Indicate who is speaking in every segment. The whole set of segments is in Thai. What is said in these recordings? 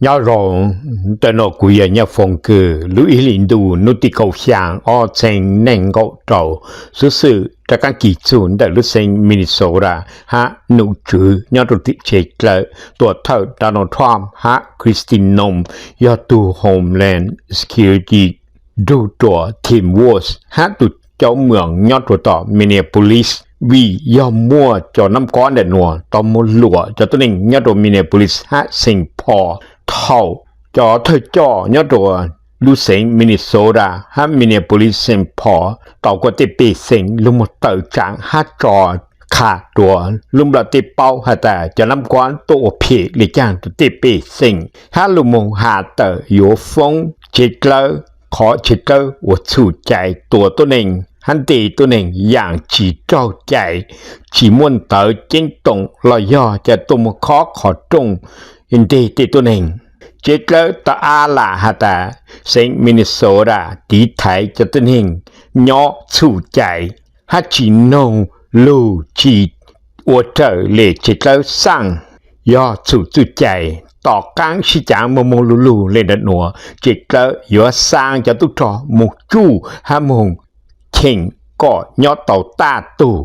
Speaker 1: nhớ rồi tao nó cũng là nhớ phong cơ lưu ý linh đủ nút đi cầu sang ở trên nền gỗ trầu sự tất cả kỹ thuật đã lúc sinh Minnesota ha nụ chữ nhớ rồi thị chế lại tuổi thợ Donald Trump ha Christine Nom do tu Homeland Security đủ tuổi Tim Walz ha tu cháu mượn nhớ rồi tỏ Minneapolis vì do mua cho năm con để nùa tao mua lụa cho tôi nên nhớ rồi Minneapolis ha Saint Paul thầu cho thời cho nhớ rồi lưu sinh Minnesota ha Minneapolis Saint Paul tàu có thể bị sinh lúc một tờ trạng hát tròขาตัวลุมละติเป้าหาแต่จะนำก้อนตัวผีหรือจางตัวติปีสิ่งถ้าลุมงหาแต่อยู่ฟงจิตเลอขอจิตเลอว่าสู่ใจตัวตัวหนึ่งฮันตีตัวหนึ่งอย่างจีเจ้าใจจีม้วนเต๋อจิ้งตรงลอยย่อจะตุ่มขอตรงอินดีตีตัวหนึ่งจิตเลอตาอาลาหาแต่สิงมินนิโซตาตีไทยจะตัวหนึ่งย่อสู่ใจฮัจีนงลูจีวัวเจอเล่จิตเลอสั่งย่อสู่ใจต่อกลางชิจางมงลูเล่นดัดหนัวจิตเลอย่อสร้างจะตุจอมุจูฮามงเข่งก็ย่อเต่าตาตู่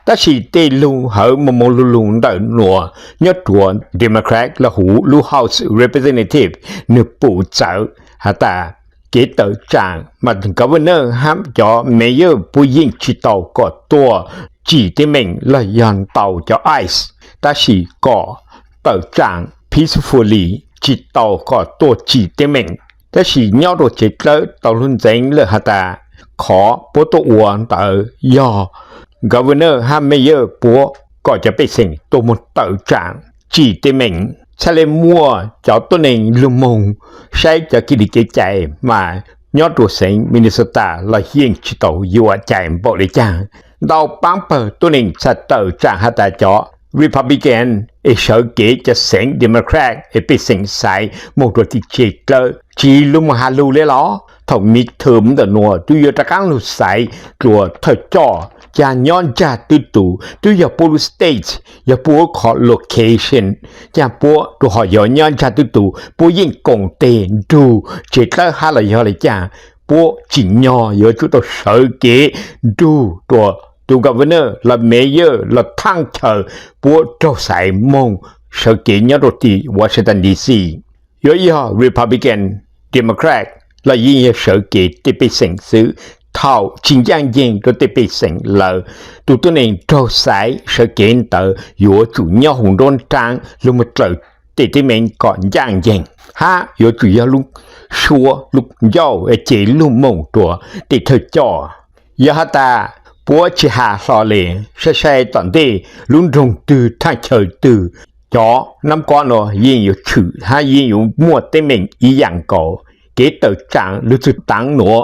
Speaker 1: แต่สิเตลูเหอมงลูดัดหนัวยอดตัวเดโมแครตและหูลู House Representative เนื้อปู่เจ้าฮะแต่kế tự trạng mà governor hãm cho mayorผู้ยิ่งchỉ tàu cóตัวchỉที่mình là dàn tàu cho ICE แต่สิก็tự trạng peacefully chỉ tàu cóตัวchỉที่mình แต่สิnhau đồ chết lỡ tàu luôn dính lỡ hả ta khó bố tổ uống tàu do governor hãm mayor bố cóจะไปสิ่งตัวmột tự trạng chỉที่mìnhใช่มัวเจ้าตัวหนึ่งลุมงใช้จะกิริใจมายอดตัวเสียงมินนิโซตาลอยเฮียงชิโตยัวใจบอกเลยจ้าดาวปังเปิดตัวหนึ่งชัดเตอร์จากฮัตตาจอ Republican เอเชอร์เกจะเสียง Democrat เอเป็นเสียงสายมงตัวที่เจเกอร์จีลุมฮาลูเลยล้อถงมีเทอมแต่นัวตัวยตะกังลุสายตัวเธอจอจะย้อนจากตัวอย่าปูสเตทอย่าปูขอโลเคชั่นจะปูตัวหอยย้อนจากปูยิ่งกงเตนดูเจ็ดแล้วหาอะไรอะไรจ้าปูจิ๋งย่อเยอะจุดตัวเสือเก๋ดูตัวgovernor และ mayor และทั้งเธอปูตัวสายมงเสือเก๋ยอดที่วอชิงตันดีซีเยอะๆ Republican Democrat และยิ่งเสือเก๋ที่ไปเสี่ยงซื้อเท่าจริงจังยิงก็จะไปเสียงเลยตัวนึงตัวสายสเกนเตอร์อยู่จุดยอหงโดนจางลุมเจอติดที่มันก่อนย่างยิงฮะอยู่จุดยอลุกชัวลุกย่อเจลุมมงตัวติดเธอจ่อยาตาปัวชิฮาซอเลใช่ตอนที่ลุงตรงตื่นท่าเฉยตื่นจ่อน้ำก้อนยิงอยู่ฉื่อฮะยิงอยู่มั่วเต็มเองอีอย่างก่อเกตเตอร์จางรู้สึกตังหนัว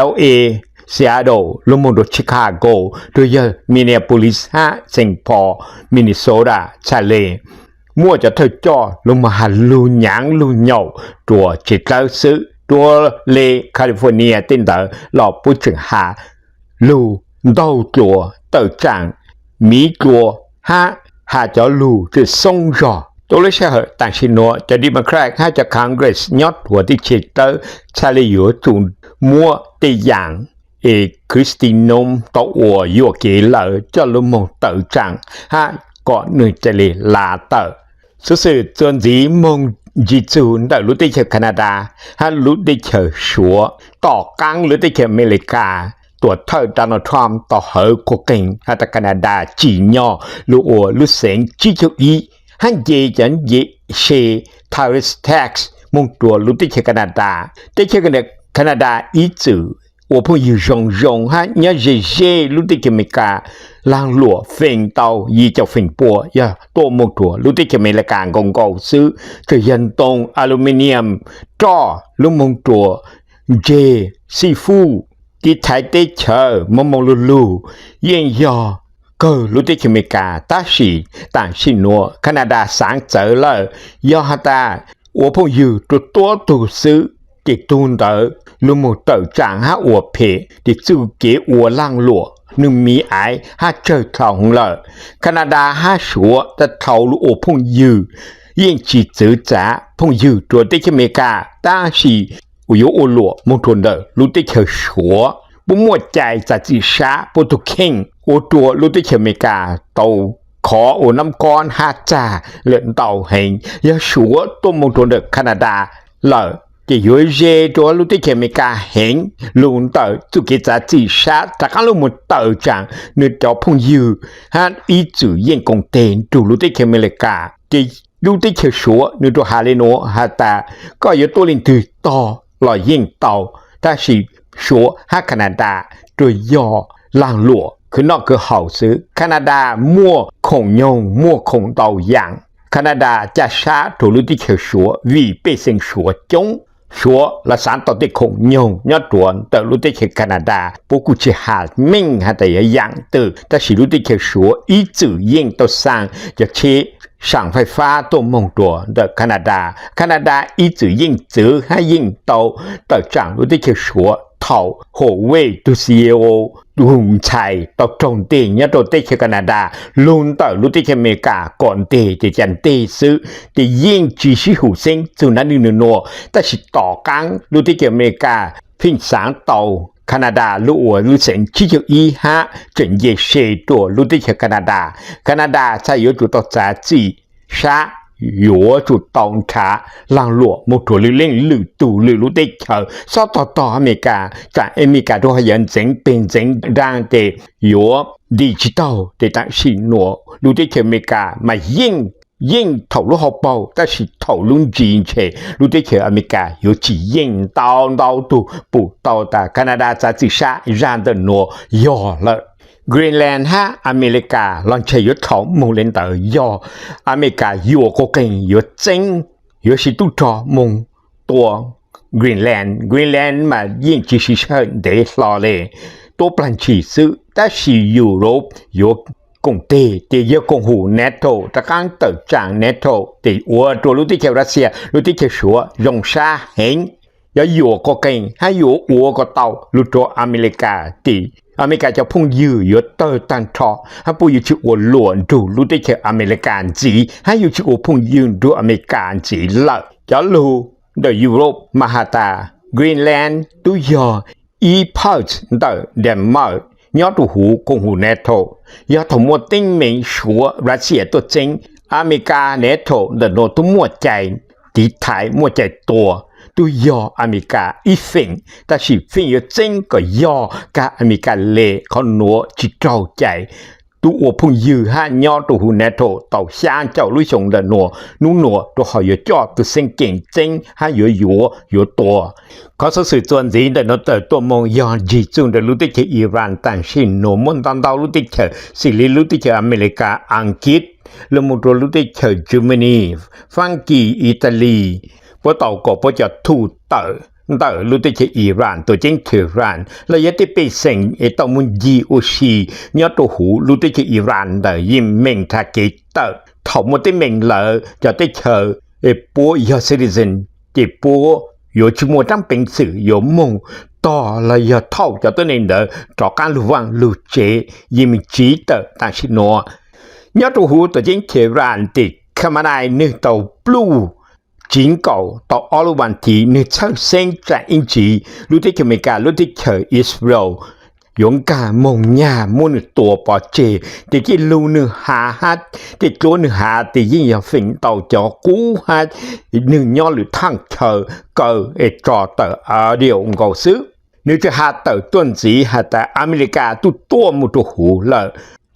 Speaker 1: LA Seattle ลงมาดูชิคาโกโดยMinneapolis ฮะเซนต์พอลมินนิโซตาชาเลมั่วจะเธอจ่อลงมาหาลูหยางลูเหย่าตัวจิตเลซื้อตัวเลแคลิฟอร์เนียตินเตอร์หลอกผู้จึงหาลูเต้าตัวเต่าจางมีตัวฮะหาเจ้าลูจะส่งจ่อตัวเลขเหตุต่างชินโนจะดีมาแครกให้จากคอนเกรสยอดหัวที่เชิดเตอร์ชาเลอยู่จุนมัวตีอย่างคริสตินมตัวยัวเกลจะลุมงเตอจังฮะก่อนหนึ่งจะเลยลาเตอสื่อจนสีมงจีจูนแต่รู้ได้เชอแคนาดาฮะรู้ได้เชอชัวต่อกังรู้ได้เชออเมริกาตัวเธอโดนัลด์ทรัมป์ต่อเหอโคเก่งฮะแต่แคนาดาจีนอรู้รู้เสียงจีจูอีฮันเยจันเยเชทาริสแท็กซ์มงตัวรู้ได้เชอแคนาดาได้เชอแคนาดาอีจือ我朋友用哈，你日路的个咩个，让路分到一就分波呀，多么多路的个咩来干公告书，这运动 aluminium 抓路么多 J 师傅ที่ไทยได้เชอมมลูยิ่งยอก็รู้ได้คือเมกาตาชีต่างชินัวแคนาดาสางเจอเลยยอฮัตตา我朋友ตัวซื้อติดตูนเตอลุมเตอจางฮะอวเพติดจู่เกอวล่างหลัวนึงมีไอฮะเจอเท่าของเลยแคนาดาฮะชัวจะเท่าลูกพงยื ยิ่งจีจื้อจ๋าพงอยู่ตัวที่อเมริกาตาชีอุยโอหลัวมงทนเดอรู้ที่ชัวบุมัวใจจะจีชาปุตุเข่งโอตัวรู้ที่อเมริกาโตขอโอน้ำก้อนฮาจ่าเลือนเต่าเห็นยาชัวตัวมงทนเดอแคนาดาเลยจะอยู่เจตัวรู้ที่อเมริกาเห็นลุงเต่าจุกิจะจีชาจากการลุงมุดเต่าจังเนื้อจอพงอยู่ฮันอีจู่ยังคงเต้นดูรู้ที่อเมริกาที่รู้ที่ชัวเนื้อตัวฮาเลโนฮาตาก็อยู่ตัวลินตือต่อลอยยิ่งเต่าแต่สิชัวฮาแคนาดาโดยย่อล่างหลัวคือนอกคือเห่าซื้อแคนาดามั่วคงยงมั่วคงเต่าอย่างแคนาดาจะช้าถูรู้ที่ชัววีเป็นสิ่งชัวจงชัวละสารต่อที่คงยงยอดตัวแต่รู้ที่แคนาดาพวกกูจะหามิ่งหาแต่อย่างตื่นแต่สิรู้ที่ชัวอีจื่อยิ่งตัวสร้างจะเชสั่งไฟฟ้าตัวมงตัวเดอแคนาดาอีจื่อยิ่งจื้อให้ยิ่งโตแต่จังรู้ที่ชัวเท่าโหเว่ยตัว CEO ลุงชัยต่อตรงเตียตัวเตแคนาดาลุงต่อรู้ที่อเมริกาก่อนเตจะจันเตซื้อจะยิ่งจีชิหูเซ็งจุนันนิโนแต่สิต่อกังรู้ที่อเมริกาพิงสางเต่าแคนาดารู้รู้เสียงที่จะอีฮะจนเยเชตัวรู้ที่แคนาดาใช้有主到杂技杀有主当茶让落木头里领路度里路的球稍到อเมริกาจากอเมริกาตัวยันเจ๋งเป็นเจ๋งดังแต่有ดิจิตอลแต่ตั้งสิหนัวรู้ที่อเมริกามายิ่ง投入好报，但是投入进去，如果去อเมริกา有几ยิ่ง到都不到达加拿大在自杀让的挪要了。Greenland ฮะอเมริกาลองใช้ยุทธของมูเลนเตอร์ย่ออเมริกาอยู่ก็เก่งอยู่เจ๋งอยู่สิตุจอมงตัว Greenland มายิ่งจีชิเชนเดสลอเลยตัวปลันชีซื้อแต่สิยุโรปอยู่กงเตที่เยอะกงหูเนโตตะการเติร์จางเนโตที่อัวตัวรู้ที่เกี่ยวรัสเซียรู้ที่เกี่ยวชัวยงชาเห็นอย่าอยู่ก็เก่งให้อยู่อัวก็เต่ารู้ตัวอเมริกาที่อเมริกาจะพุ่งยืดยศเตอร์ตันทอให้ผู้อยู่ที่อัวหลวนดูรู้ที่เกี่ยวอเมริกันจีให้อยู่ที่อัวพุ่งยืนดูอเมริกันจีละจะรู้เดยุโรปมหาตากรีนแลนด์ตัวยออีพอร์ตเดเดนมาร์กยอดหูกงหูเนโตยอดทั้งหมดติ้งเหม่งชัวรัสเซียตัวจริงอเมริกาเนโตเดินโนตัวมัวใจตีไทยมัวใจตัวยออเมริกาอีฟิงแต่สิฟิงยจริงก็ยอกาอเมริกาเล่เขาหนัวจิตเจ้าใจตัวพุ่งยื้อฮะยอตัวหูเนโตต่อช้างเจ้าลุยชงเดินนัวนุ่งนัวตัวเขาอยู่จอดตัวเส้นเก่งจริงฮะอยู่ตัวเขาสื่อส่วนนี้เดินตัวมองยอนจีจุนเดินรู้ที่อิหร่านแต่ชินโนมันตอนดาวรู้ที่สิริรู้ที่อเมริกาอังกฤษแล้วมุดรู้ที่เยอรมนีฝรั่งกีอิตาลีพวกต่อก็พวกจะทูตแต่รู้ที่อิหร่านตัวจริงเทหร่านแล้วยังที่เป็นสิ่งต้องมุนยีอุชีเนี่ยตัวหูรู้ที่อิหร่านแต่ยิ่งเมงทาเกตแต่ทั้งหมดที่เมงเลยจะได้เจอปัวยาซิลิซันที่ปัว有去莫当本事有梦到了要套着的人的找干路网路接因为记得但是喏要做好的人天然的看嘛来你到 blue 警告到all oneที你出生在英จีรู้ที่อเมริการู้ที่อิสราเอลยงกามงญามุนตัวปอเจที่กิลูนึหาฮัดที่ตัวนึหาที่ยิ่งอยากฝิ่งต่อจอกูฮัดหนึ่งย่อหรือทั้งเธอเกิดจอเตอเดียวองค์ซื้อนึกจะหาเตอต้นสีหาแต่อเมริกาตัวมุตัวหูเลย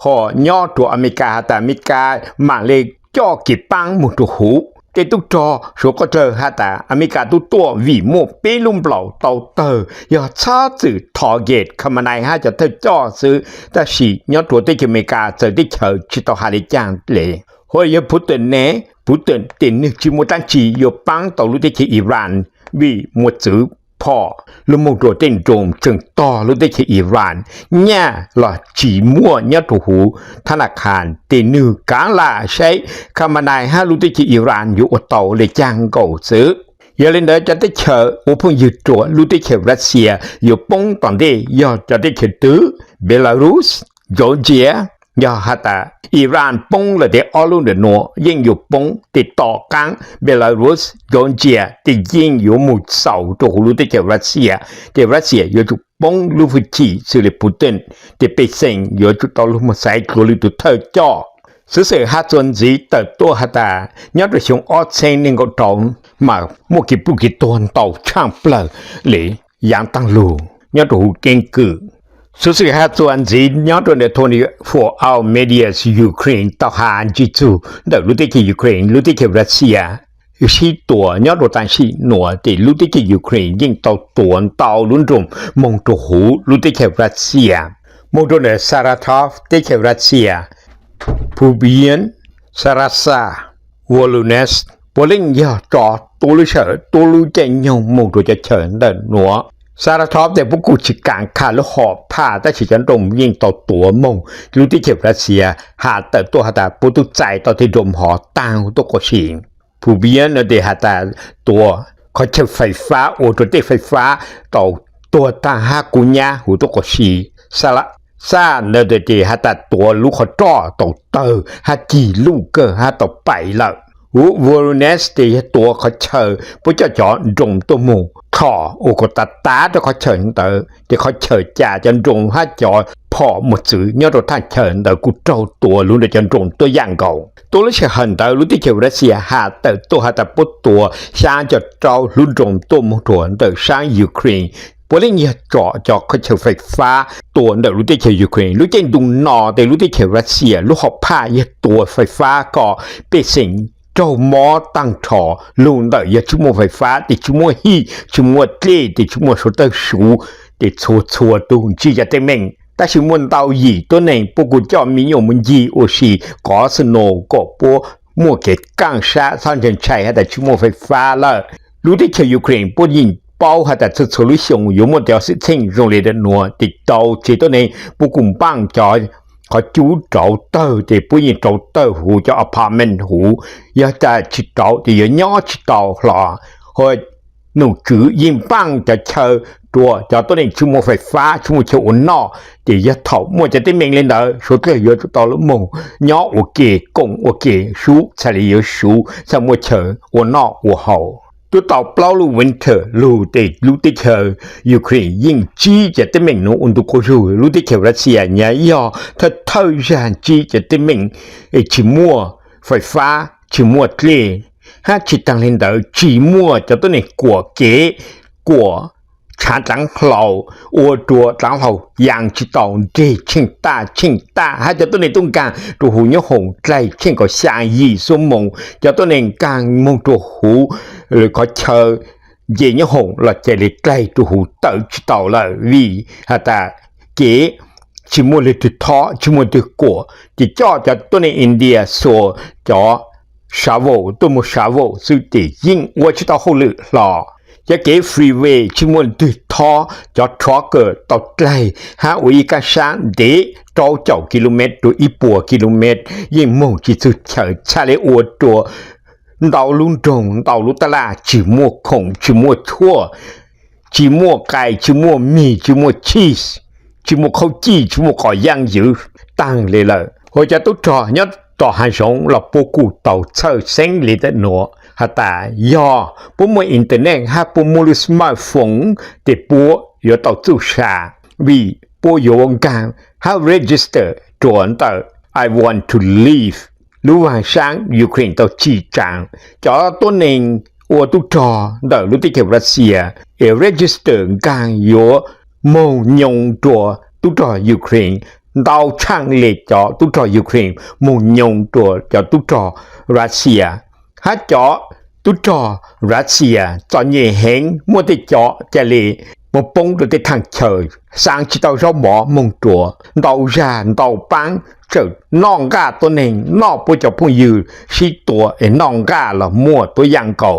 Speaker 1: พอย่อตัวอเมริกาแต่อเมริกามาเลยจ่อกีปังมุตัวหูแต่ตุกจอชัวก็เจอฮะแต่อเมริกาตัววีโมเปลุ่มเปล่าเตาเตออย่าช้าจืดทอเกตคำนายฮะจะเธอจ่อซื้อแต่สิยอดตัวที่อเมริกาจะได้เจอชิตอฮาริจังเลยหอยพุทธเน่พุทธเต็นนึกจิโมตันจียปังต่อรู้ที่อิหร่านวีมัวจื้อพอแล้วมงตัวเต้นโจมจึงต่อรู้ที่อิหร่านเนี่ยหล่อจีมัวเนี่ยตัวหูธนาคารเตนึกกาลาใช้คำนายฮะรู้ที่อิหร่านอยู่อตอเลยจังก็ซื้อยาเลนเดอร์จะได้เจออุปยุทธ์ตัวรู้ที่รัสเซียอยู่ป้องตอนนี้ยอดจะได้เจอเบลารุสจอร์เจีย ยาฮัตาอิหร่านปงเลยเดออลุนเดนัวยิ่งอยู่ปงติดต่อกันเบลารุสจอร์เจียที่ยิ่งอยู่มุดเสาตัวหูรู้ที่เกี่ยวรัสเซียที่รัสเซียอยู่จุปงลูฟิชีสิริปูตินที่เป็นสิ่งอยู่จุดต่อลูกมาใส่กลุตุเธอจ่อsự sự hát chuẩn gì từ tua hát ta nhớ được chúng ở trên nên có trống mà một cái bút cái tuần tàu trang plờ để dạng tăng lù nhớ đủ kiên cử sự sự hát chuẩn gì nhớ được để thôi for our media Ukraine tàu hàng chỉ chủ để lúc đấy Ukraine lúc đấy Russia khi tua nhớ được tăng sĩ nổi để lúc đấy Ukraine nhưng tàu luôn rộng mong tổ hú lúc đấy Russia mong đồ để Saratov đấy Russia Pubian, Sarasa, Wolunes, Poling ya trò tôi lưu sợ tôi lưu chạy nhau một rồi chờ đợi nữa. Saratov để bố cụ chỉ cản khá lúc họ phá ta chỉ chẳng đồng yên tàu tủa mông lưu tí chịu Russia hạ tờ tôi hạ ta bố tôi chạy tàu thì đồng họ tăng tôi có xin. Pubian ở đây hạ ta tôi có chờ phải phá ô tôi để phải phá tàu tôi tăng hạ cụ nhà hữu tôi có xin. Sa nơi đây thì hắn ta tua lũ họ trò tàu tờ hắn chỉ lũ cơ hắn tàu bảy lợ Voronezh thì tua họ chờ bố cho chọn rồng tô mù thọ ô có ta tá cho họ chờ tờ thì họ chờ trả cho rồng hắn cho phỏ một chữ nhớ rồi thằng chờ tờ cụ trâu tua luôn để cho rồng tôi giang cầu tôi lấy sẽ hình tờ lúcที่เกี่ยวรัสเซียหาแต่ตัวหาแต่ปุ๊บตัวช้างจะเจ้าลุ่นรมตัวมงถวนแต่ช้างยูเครนพอเรื่องนี้จ่อเขาเชื่อไฟฟ้าตัวเดี๋ยวรู้ได้เชื่อยูเครนรู้ใจดุงนอแต่รู้ได้เชื่อรัสเซียรู้หอบผ้าเยตัวไฟฟ้าก็เป็นสิ่งเจ้าหมอตั้งถอลุงเดี๋ยวชั่วโมงไฟฟ้าติดชั่วโมงฮีชั่วโมงเล่ติดชั่วโมงโซเตอร์สูติดชัวตุงจีจะเต็มเองแต่ชั่วโมงเตาหยีตัวหนึ่งพวกกูจะมีอยู่มันยีโอชีก็สโนก็ปัวมัวเกตกังชาท่านจะใช้แต่ชั่วโมงไฟฟ้าแล้วรู้ได้เชื่อยูเครนพวกยิง包下的这处理上有么条事情用来的挪的到这多年不共帮助เขาจู找到的不然找到户叫 apartment 户要在去找的要鸟去找啦和弄主因帮着车多叫多年ชั่วโมงไฟฟ้าชั่วโมงเชื่ออุ่นนอ的要讨莫จะได้เมงเลยเนอะ说这要到了梦鸟我给供我给书才里有书什么车我闹我好ตัวต่อเปล่าลูวินเทอร์ลูติเชอร์ยูเครนยิ่งจีจะเต็มเมงนูอุนตุโคชูลูติเชอร์รัสเซียเนี่ยย่อถ้าเท่าอย่างจีจะเต็มเมงชิมัวไฟฟ้าชิมัวเกลถ้าจิตตังเลนเดอร์ชิมัวจะต้องในกัวเก๋กัวชาจังเราโอตัวจังเราอย่างจิตตองเจชิงตาถ้าจะต้องในต้องการตัวหูยหงใจเช่นก็ชายีสมงจะต้องในการมองตัวหูหรือก็เชอเยี่ยหงเราจะเลยใกล้ตัวหูเติร์จิตตอละวีฮะแต่เก๋ชิมัวเลยตัวท้อชิมัวตัวกัวที่จ่อจะต้องในอินเดียโซจ่อชาวตัวมุชาวสุดที่ยิ่งว่าจิตตอหูหรือหล่อจะเก๋ฟรีเวย์ชิมวนตัวท้อจอดทรัคเกอร์ต่อไกลหาวิกาช้างเดต่อเจ้ากิโลเมตรตัวอีปัวกิโลเมตรยิ่งมองจิตสุดเฉยชาเลอวดตัวดาวลุ่นตรงดาวลุตลาจิมัวคงจิมัวทั่วจิมัวไก่จิมัวมีจิมัวชีสจิมัวข้าวจี้จิมัวก่อย่างยืดตั้งเลยเลยหัวใจตุ๊กจอยัดต่อหันสองเราปกูต่อเชิดเซ็งเลยแต่หนัวฮะแต่ยอปุ่มอินเทอร์เน็ตฮะปุ่มมือสมาร์ทโฟนแต่ปัวอยู่ต่อตู้ชาวีปัวอยู่วงการฮะ register จวนต่อ I want to leave รู้ว่าช้างยูเครนต่อจีจังจอตัวหนึ่งอวตุจอเดอรู้ที่เกี่ยวรัสเซียregister การอยู่มงยงตัวตุจอยูเครนดาวช่างเล็กจอตุจอยูเครนมงยงตัวจอตุจอรัสเซียฮะจอตุจอรัสเซียตอนนี้เห็นมัวแต่จอจะเลยมาปงตัวที่ทางเฉยสร้างจิตเอาเราหมอมงตัวดาวจานดาวปังเจอน้องกาตัวหนึ่งนอกผู้จะพูดยืนชีตัวน้องกาละมัวตัวยังเก่า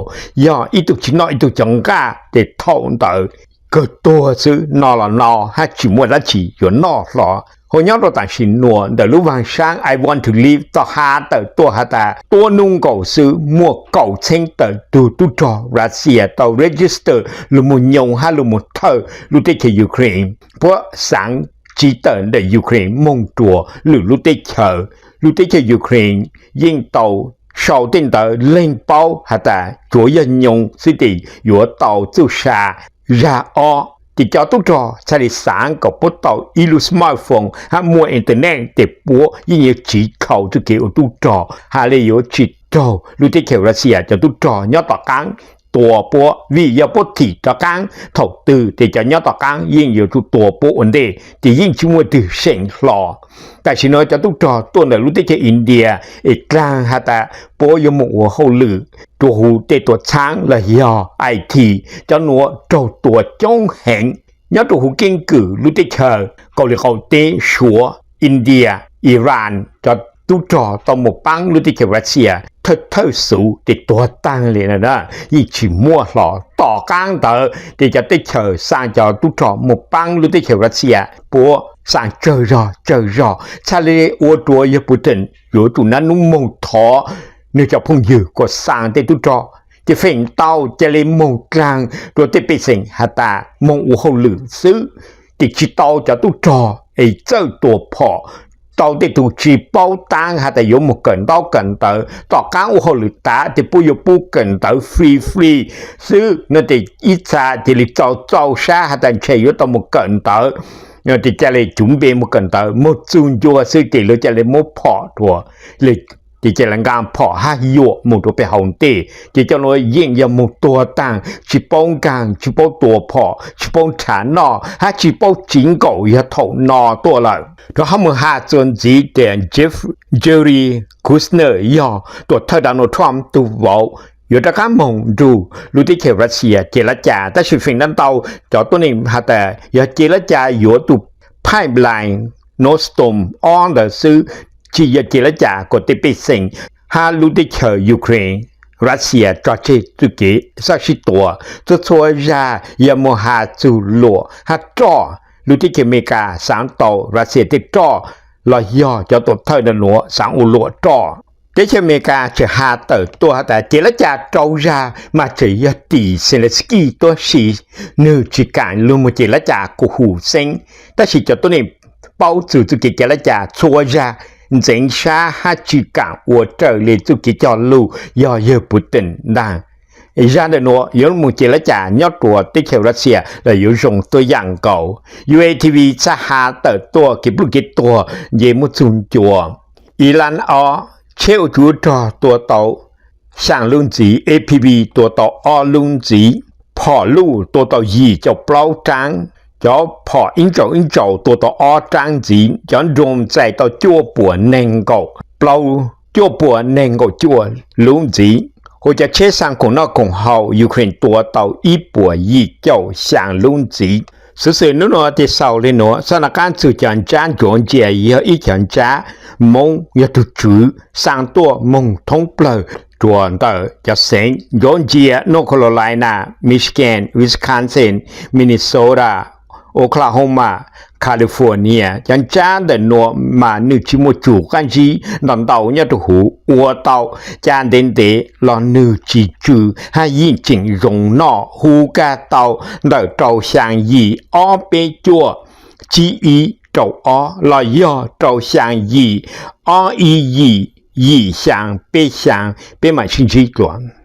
Speaker 1: ย่ออีตุชินออีตุจังกาเด็ดท่องเตอก็ตัวซื้อนอละนอให้ชิมัวละชีอยู่นอหรอหัวย้อนเราต่างชินนัวเดี๋ยวรู้วางช้าง I want to leave ต่อหาเตอตัวหาตาตัวนุ่งเก่าซื้อมัวเก่าเช่งเตอดูตุจอรัสเซียต่อ register ลุมุนยงฮะลุมุนเธอรู้ที่เกี่ยวยูเครนเพราะสัง chỉ tận để Ukraine mong chùa lử lúc tế chờ Ukraine yên tàu sau tên tờ lên bao hạ ta chúa dân nhung sĩ tỷ yếu tàu chú xa ra o thì cho tốt trò sẽ đi sáng có bố tàu ilu smartphone hạ mua internet để bố yên như chỉ khẩu cho kiểu tốt trò hạ lê yếu chỉ trò lúc tế kiểu Russia cho tốt trò nhớ tỏ cắnตัวปัววิยาปฏิตะกังถกตือแต่จะยอดตะกังยิ่งอยู่ทุกตัวปัวอันเดที่ยิ่งชิมวยตือเสียงหล่อแต่ชิโนจะตุกจอตัวในรู้ที่จะอินเดียอีกกลางฮะแต่ปัวยมหัวเขาลือตัวหูเตตัวช้างละยอไอทีจะหนัวเจ้าตัวจ้องแหงยอดตัวหูเก่งกือรู้ที่เธอเกาหลีเขาเตชัวอินเดียอิหร่านจะตุกจอต่อหมกปังรู้ที่เขรัสเซียเธอสูติดตัวตั้งเลยนะยิ่งชิมัวหล่อต่อกลางเตอที่จะได้เจอสร้างจอตุกจอหมกปังรู้ที่เขรัสเซียปัวสร้างเจอชาลีอวดตัวญี่ปุ่นอยู่ตุนั้นนุ่งมงทอเนื่องจากพงยือก็สร้างได้ตุกจอจะเฟ่งเต้าจะเลยมงกลางตัวที่เป็นสิ่งหาตามงอูเขาหลือซื้อติดชิเต้าจะตุกจอไอ้เจ้าตัวพอ到底都只包单还得有木跟到跟到，到刚我好里打的不有不跟到 free， 是那得一查这里找啥还得才有到木跟到，那得家里准备木跟到，木准做是这里家里木跑多，里。ที่จะลังการพอหาโยมุตัวไปหงเตที่จะลอยยิ่งยมุตัวต่างชิปองกลางชิปองตัวพอชิปองฐานนอหาชิปองจิงเก่าอย่าถงนอตัวละเราหามือหาจนจีเดนเจอรี่คุสเนอร์ย่อตัวเธอดานทรัมป์ตัววอลอยู่ตะการมองดูรู้ที่เขตรัสเซียเจรจาแต่สิ่งฟินนั้นเตาจอตัวนี้หาแต่อย่าเจรจาอยู่ตัวไพ่บลายโนสตอมออนเดอร์ซื้อที่จะเจรจากดที่เป็นสิ่งหารู้ที่เจอยูเครนรัสเซียจอดจุดกี่สักชิตัวจะช่วยยายาโมหาจูโลหาจ่อรู้ที่อเมริกาสามต่อรัสเซียที่จ่อลอยย่อจะตัวเท่านั้นหนัวสังอุโลจ่อที่อเมริกาจะหาเติร์ตัวแต่เจรจาเจ้ายามาเจยตีเซเลสกี้ตัวสีเนื้อจิการลุมเจรจากูหูเซ็งแต่สิจะตัวนี้เป้าจู่จุดเจรจาช่วยยา整下哈只讲我这里就给叫路要也不等当。ra đời nữa, nếu muốn chỉ là trả nhớ tuổi tích hợp Russia là yếu dùng tôi dạng cầu. UATV sẽ hạ tờ tuổi kịp lúc kịp tuổi về một chung chùa. Iran ở chịu chú trò tuổi tàu sang lương chỉ APB tuổi tàu ở lương chỉ bỏ lưu tuổi tàu gì cho bao trắng cho bỏ in dấu tuổi tàu ở trắng chỉ cho dùng chạy tàu chua bùa nền cầu bao chua bùa nền cầu chua lương chỉ或者车上共那共好有可能多到110就上轮子。是那么的少的呢，是那干就讲讲讲解以后一讲讲梦要读书上多梦通不了。转到就成講解 North Carolina、Michigan、Wisconsin、Minnesota、Oklahoma、California 將將的諾馬女之麼主幹之難道一度湖我到將den的讓女之主還已經容納湖家到來照相意而被做至於照而來要照相意而意相別相別買新機轉。